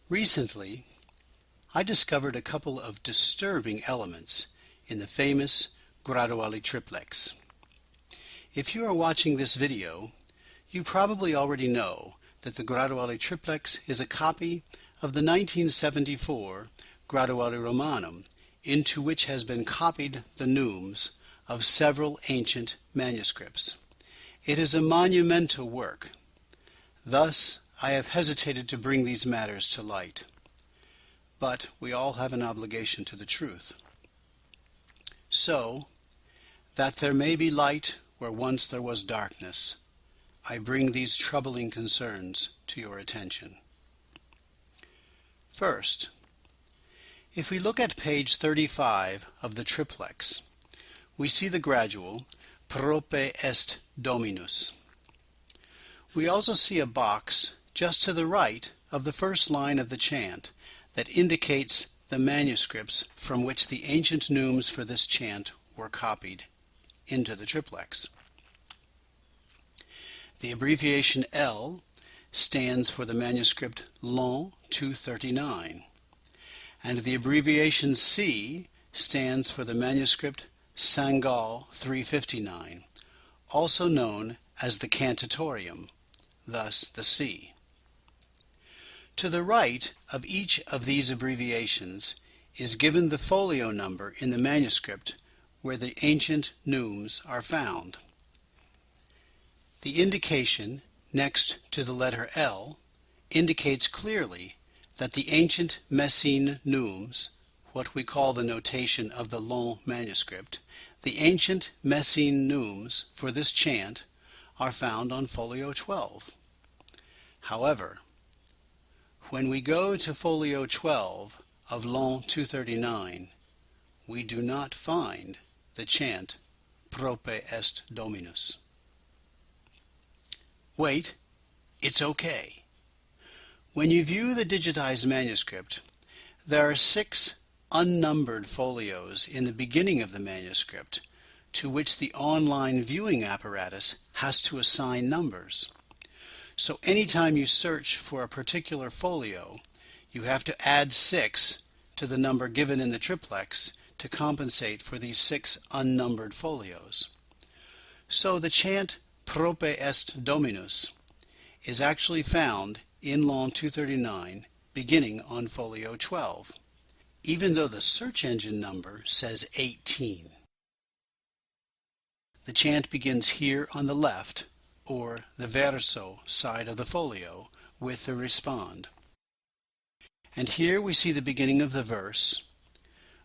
Recently, I discovered a couple of disturbing elements in the famous Graduale Triplex. If you are watching this video, you probably already know that the Graduale Triplex is a copy of the 1974 Graduale Romanum, into which has been copied the neumes of several ancient manuscripts. It is a monumental work. Thus, I have hesitated to bring these matters to light. But we all have an obligation to the truth. So, that there may be light where once there was darkness, I bring these troubling concerns to your attention. First, if we look at page 35 of the Triplex, we see the gradual Prope est Dominus. We also see a box just to the right of the first line of the chant that indicates the manuscripts from which the ancient neumes for this chant were copied into the Triplex. The abbreviation L stands for the manuscript L'An 239, and the abbreviation C stands for the manuscript Saint-Gall 359, also known as the Cantatorium, thus the C. To the right of each of these abbreviations is given the folio number in the manuscript where the ancient neumes are found. The indication next to the letter L indicates clearly that the ancient Messine neumes, what we call the notation of the L'An manuscript, the ancient Messine neumes for this chant are found on folio 12. However, when we go to folio 12 of L'An 239, we do not find the chant Prope est Dominus. Wait, it's okay. When you view the digitized manuscript, there are 6 unnumbered folios in the beginning of the manuscript to which the online viewing apparatus has to assign numbers. So anytime you search for a particular folio, you have to add 6 to the number given in the triplex to compensate for these 6 unnumbered folios. So the chant Prope est Dominus is actually found in L'An 239 beginning on folio 12, even though the search engine number says 18. The chant begins here on the left, or the verso side of the folio, with the respond. And here we see the beginning of the verse,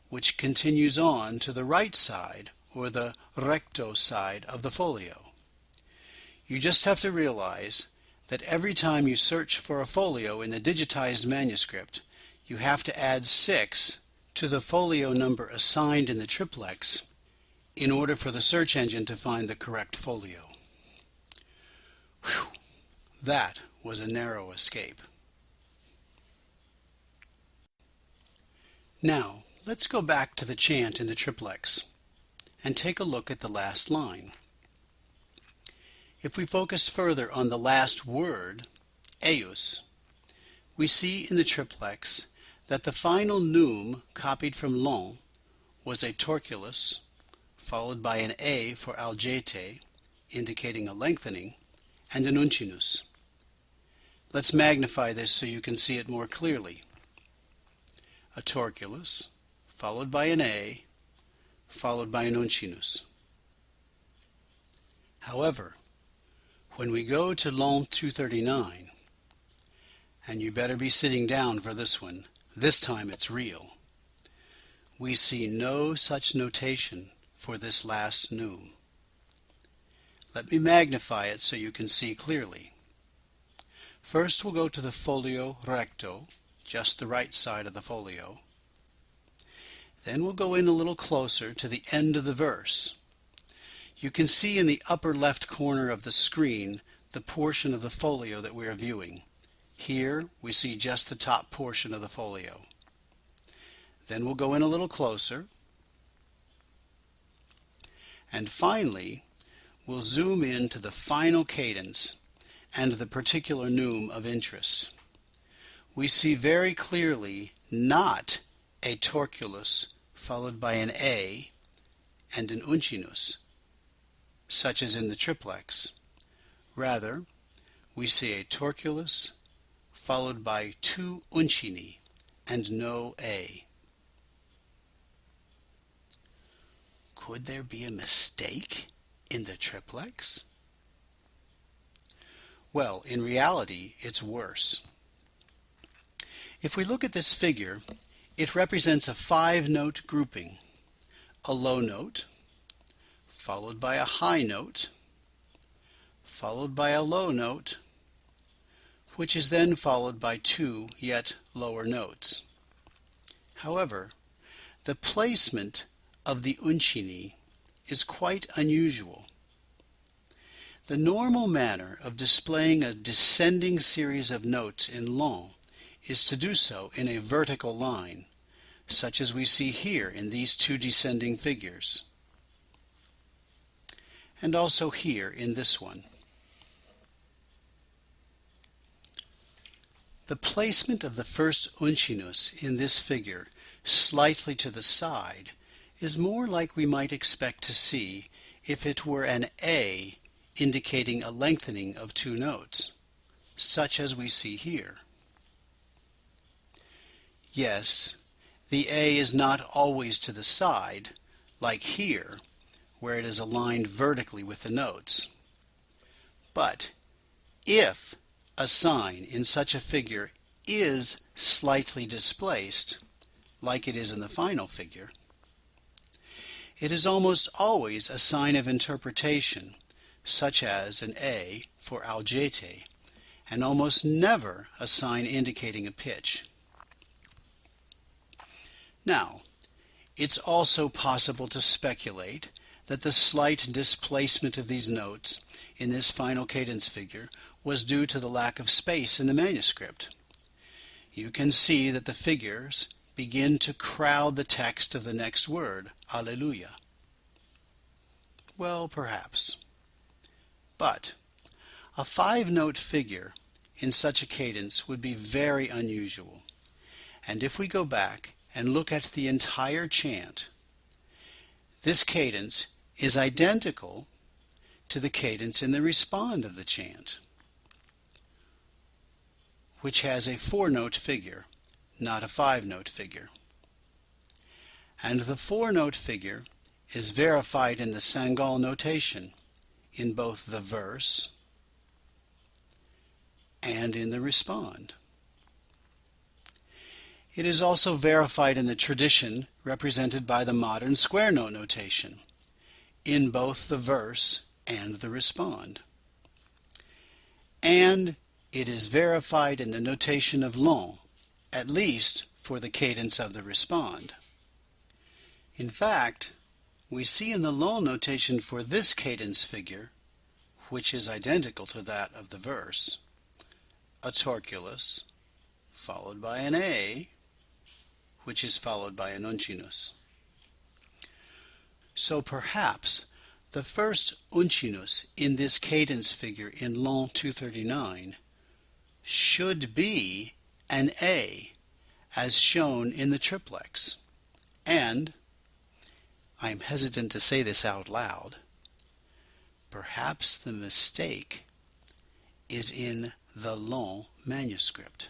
which continues on to the right side, or the recto side of the folio. You just have to realize that every time you search for a folio in the digitized manuscript, you have to add 6 to the folio number assigned in the triplex in order for the search engine to find the correct folio. Whew, that was a narrow escape. Now, let's go back to the chant in the triplex and take a look at the last line. If we focus further on the last word, eius, we see in the triplex that the final neume copied from L'An was a torculus, followed by an A for algete, indicating a lengthening, and an uncinus. Let's magnify this so you can see it more clearly. A torculus, followed by an A, followed by an uncinus. However, when we go to L'An 239, and you better be sitting down for this one, this time it's real, we see no such notation for this last neume. Let me magnify it so you can see clearly. First we'll go to the folio recto, just the right side of the folio. Then we'll go in a little closer to the end of the verse. You can see in the upper left corner of the screen the portion of the folio that we are viewing. Here we see just the top portion of the folio. Then we'll go in a little closer. And finally, we'll zoom in to the final cadence and the particular neume of interest. we see very clearly not a torculus followed by an A and an uncinus, such as in the triplex. Rather, we see a torculus followed by two uncini and no A. Could there be a mistake in the triplex? Well, in reality, it's worse. If we look at this figure, it represents a 5-note grouping: a low note, followed by a high note, followed by a low note, which is then followed by 2 yet lower notes. However, the placement of the uncini is quite unusual. The normal manner of displaying a descending series of notes in long is to do so in a vertical line, such as we see here in these two descending figures, and also here in this one. The placement of the first uncinus in this figure slightly to the side is more like we might expect to see if it were an A indicating a lengthening of 2 notes, such as we see here. Yes, the A is not always to the side, like here, where it is aligned vertically with the notes. But if a sign in such a figure is slightly displaced, like it is in the final figure, it is almost always a sign of interpretation, such as an A for algete, and almost never a sign indicating a pitch. Now, it's also possible to speculate that the slight displacement of these notes in this final cadence figure was due to the lack of space in the manuscript. You can see that the figures begin to crowd the text of the next word, Alleluia. Well, perhaps. But a 5-note figure in such a cadence would be very unusual. And if we go back and look at the entire chant, this cadence is identical to the cadence in the respond of the chant, which has a 4-note figure, not a 5-note figure. And the 4-note figure is verified in the Sangal notation in both the verse and in the respond. It is also verified in the tradition represented by the modern square note notation in both the verse and the respond. And it is verified in the notation of long, at least for the cadence of the respond. In fact, we see in the long notation for this cadence figure, which is identical to that of the verse, a torculus followed by an A, which is followed by an uncinus. So perhaps the first uncinus in this cadence figure in long 239 should be an A, as shown in the triplex. And, I am hesitant to say this out loud, perhaps the mistake is in the long manuscript.